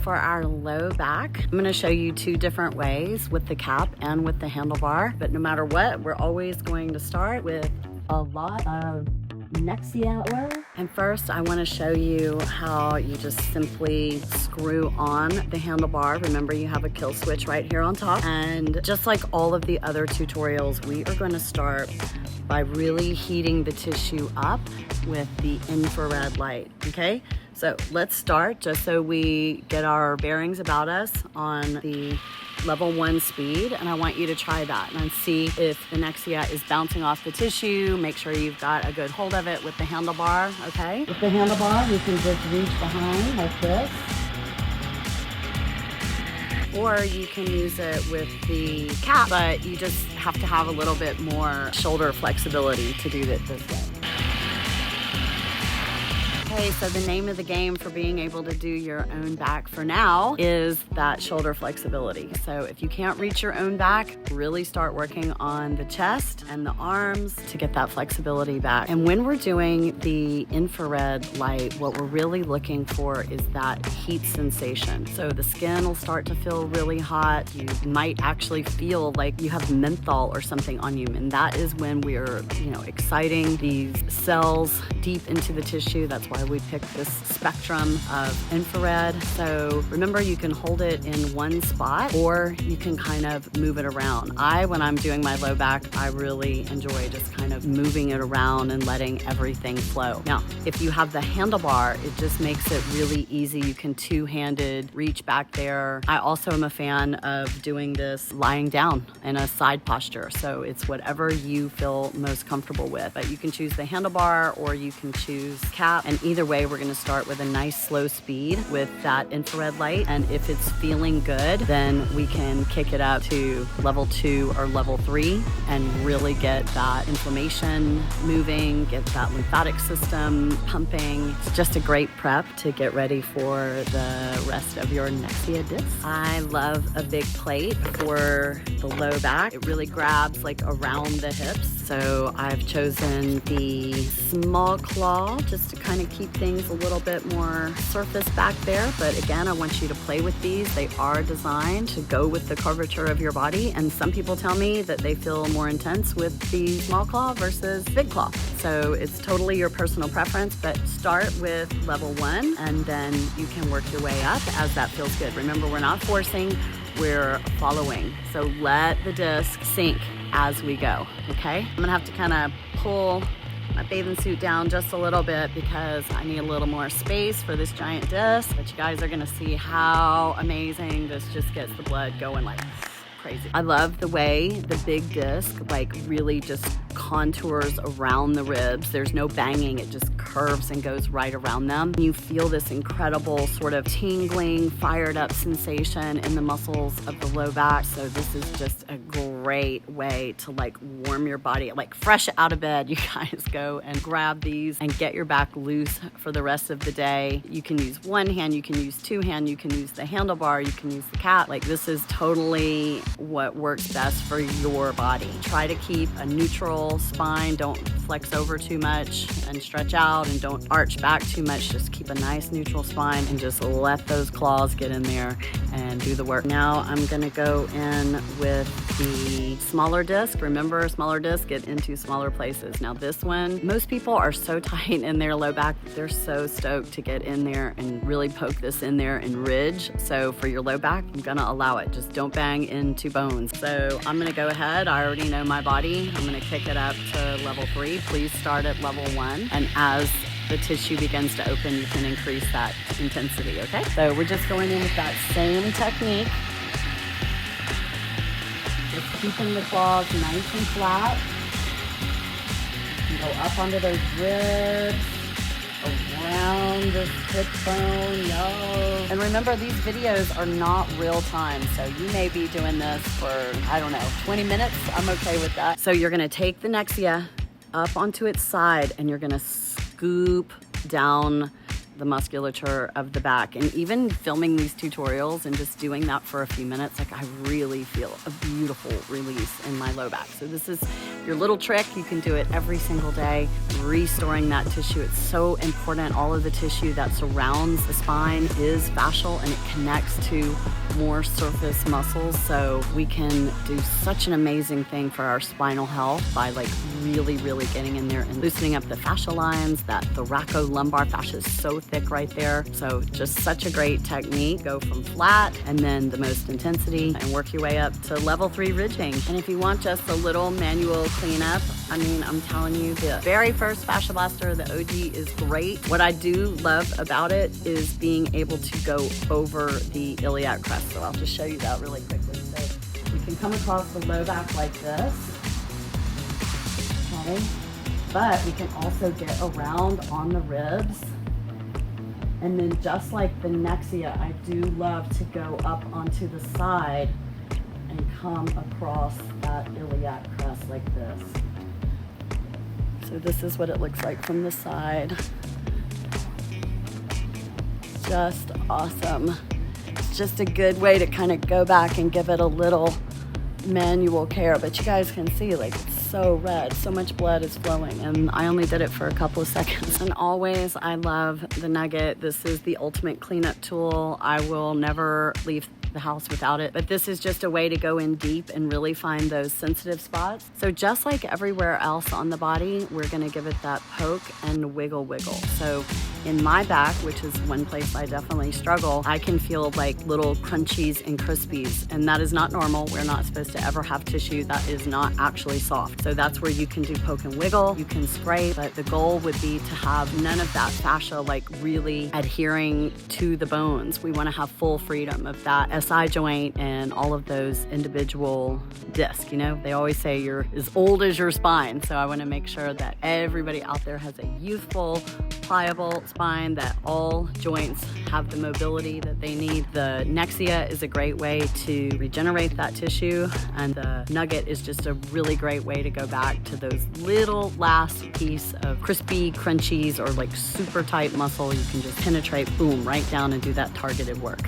for our low back. I'm gonna show you two different ways, with the cap and with the handlebar. But no matter what, we're always going to start with a lot of Nexcia oil. And first I want to show you how you just simply screw on the handlebar. Remember, you have a kill switch right here on top. And just like all of the other tutorials, we are going to start by really heating the tissue up with the infrared light, okay? So let's start just so we get our bearings about us on the level 1 speed, and I want you to try that and see if the Nexcia is bouncing off the tissue. Make sure you've got a good hold of it with the handlebar, okay? With the handlebar, you can just reach behind like this, or you can use it with the cap, but you just have to have a little bit more shoulder flexibility to do it this way. Okay, so the name of the game for being able to do your own back for now is that shoulder flexibility. So if you can't reach your own back, really start working on the chest and the arms to get that flexibility back. And when we're doing the infrared light, what we're really looking for is that heat sensation. So the skin will start to feel really hot. You might actually feel like you have menthol or something on you. And that is when we're, exciting these cells deep into the tissue. That's why we picked this spectrum of infrared. So remember, you can hold it in one spot or you can kind of move it around. When I'm doing my low back, I really enjoy just kind of moving it around and letting everything flow. Now, if you have the handlebar, it just makes it really easy. You can two-handed reach back there. I also am a fan of doing this lying down in a side posture. So it's whatever you feel most comfortable with, but you can choose the handlebar or you can choose cap. And either way, we're gonna start with a nice slow speed with that infrared light. And if it's feeling good, then we can kick it up to level 2 or level 3 and really get that inflammation moving, get that lymphatic system pumping. It's just a great prep to get ready for the rest of your Nexcia disc. I love a big plate for the low back. It really grabs like around the hips. So I've chosen the small claw just to kind of keep things a little bit more surface back there. But again, I want you to play with these. They are designed to go with the curvature of your body. And some people tell me that they feel more intense with the small claw versus big claw. So it's totally your personal preference, but start with level 1 and then you can work your way up as that feels good. Remember, we're not forcing, we're following. So let the disc sink as we go, okay? I'm gonna have to kind of pull my bathing suit down just a little bit because I need a little more space for this giant disc, but you guys are gonna see how amazing this just gets the blood going like crazy. I love the way the big disc like really just contours around the ribs. There's no banging, it just curves and goes right around them. You feel this incredible sort of tingling, fired up sensation in the muscles of the low back. So this is just a great way to like warm your body, like fresh out of bed. You guys go and grab these and get your back loose for the rest of the day. You can use one hand, you can use two hand, you can use the handlebar, you can use the cap. Like this is totally what works best for your body. Try to keep a neutral spine. Don't flex over too much and stretch out, and don't arch back too much. Just keep a nice neutral spine and just let those claws get in there and do the work. Now I'm gonna go in with the smaller disc. Remember, smaller disc get into smaller places. Now this one, most people are so tight in their low back, they're so stoked to get in there and really poke this in there and ridge. So for your low back, I'm gonna allow it. Just don't bang into bones. So I'm gonna go ahead, I already know my body. I'm gonna kick it up to level 3. Please start at level 1. And as the tissue begins to open, you can increase that intensity, okay? So we're just going in with that same technique. Just keeping the claws nice and flat. You go up onto those ribs, around this hip bone, yo. And remember, these videos are not real time, so you may be doing this for, 20 minutes. I'm okay with that. So you're gonna take the Nexcia up onto its side and you're gonna scoop down the musculature of the back. And even filming these tutorials and just doing that for a few minutes, like I really feel a beautiful release in my low back. So this is your little trick. You can do it every single day, restoring that tissue. It's so important. All of the tissue that surrounds the spine is fascial and it connects to more surface muscles. So we can do such an amazing thing for our spinal health by like really getting in there and loosening up the fascia lines. That thoracolumbar fascia is so thick right there. So just such a great technique. Go from flat and then the most intensity and work your way up to level 3 ridging. And if you want just a little manual cleanup, I mean, I'm telling you, the very first FasciaBlaster, the OG, is great. What I do love about it is being able to go over the iliac crest. So I'll just show you that really quickly. So you can come across the low back like this, okay? But we can also get around on the ribs. And then just like the Nexcia, I do love to go up onto the side and come across that iliac crest like this. So this is what it looks like from the side. Just awesome. It's just a good way to kind of go back and give it a little manual care, but you guys can see like it's so red, so much blood is flowing, and I only did it for a couple of seconds. And always, I love the Nugget. This is the ultimate cleanup tool. I will never leave the house without it, but this is just a way to go in deep and really find those sensitive spots. So just like everywhere else on the body, we're gonna give it that poke and wiggle. So in my back, which is one place I definitely struggle, I can feel like little crunchies and crispies, and that is not normal. We're not supposed to ever have tissue that is not actually soft. So that's where you can do poke and wiggle, you can spray, but the goal would be to have none of that fascia like really adhering to the bones. We wanna have full freedom of that SI joint and all of those individual discs. You know, they always say you're as old as your spine. So I wanna make sure that everybody out there has a youthful, pliable spine, that all joints have the mobility that they need. The Nexcia is a great way to regenerate that tissue, and the Nugget is just a really great way to go back to those little last piece of crispy crunchies or like super tight muscle. You can just penetrate, boom, right down and do that targeted work.